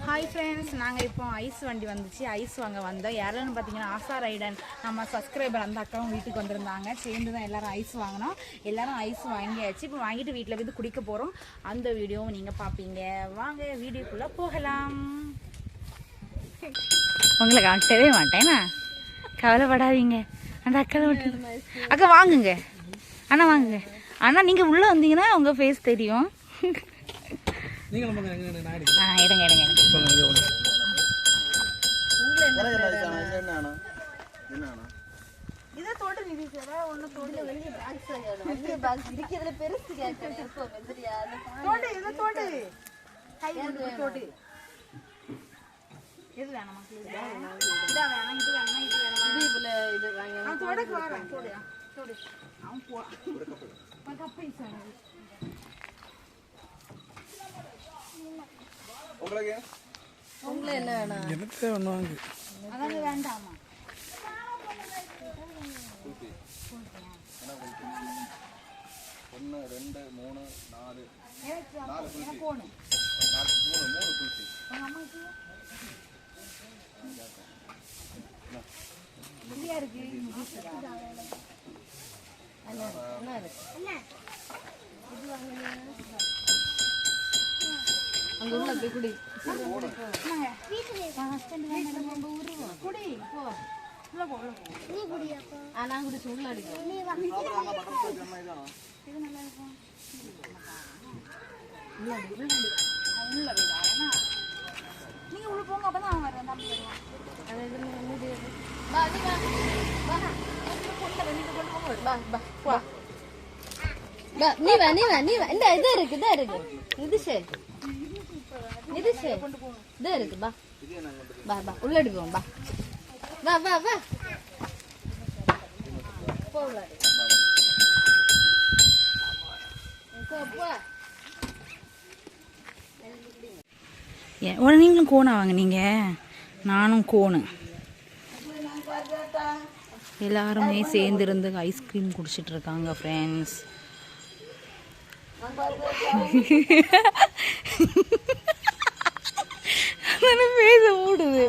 Hi friends, நாங்கள் இப்போ ice வண்டி வந்துச்சு, ஐஸ் வாங்க வந்தோம். யாருன்னு பார்த்தீங்கன்னா ஆசா ரைடன் நம்ம சப்ஸ்கிரைபர் அந்த அக்காவும் வீட்டுக்கு வந்திருந்தாங்க. சேர்ந்து தான் எல்லோரும் ஐஸ் வாங்கினோம். எல்லோரும் ஐஸ் வாங்கியாச்சு. இப்போ வாங்கிட்டு வீட்டில் போய் குடிக்க போகிறோம். அந்த வீடியோவும் நீங்கள் பார்ப்பீங்க. வாங்க வீடியோக்குள்ளே போகலாம். உங்களை காட்டவே மாட்டேன்னா கவலைப்படாதீங்க. அந்த அக்கா மட்டும் அக்கா வாங்குங்க அண்ணா, வாங்குங்க அண்ணா. நீங்கள் உள்ளே வந்தீங்கன்னா உங்கள் ஃபேஸ் தெரியும். எடுங்க உங்களுக்கு என்ன வேணும்? எனக்கு ஒன்று வாங்கு. அதாவது வேண்டாமா? ஒன்று 2 3 4 அங்க உள்ள போய் குடி. நான் குடிச்சு உள்ள அடிக்கும். நீங்க உள்ள போங்க, அப்பதான் அவன் வருவான். தம்பி வருவான். நீ வா இந்த இது இருக்கு இது சரி இது இருக்கு. பா உள்ள அடிப்போம். வா நீங்களும் கோனா வாங்கினீங்க, நானும் கோனு. எல்லாருமே சேர்ந்துருந்து ஐஸ்கிரீம் குடிச்சிட்டு இருக்காங்க ஃப்ரெண்ட்ஸ். பேச மூடுது.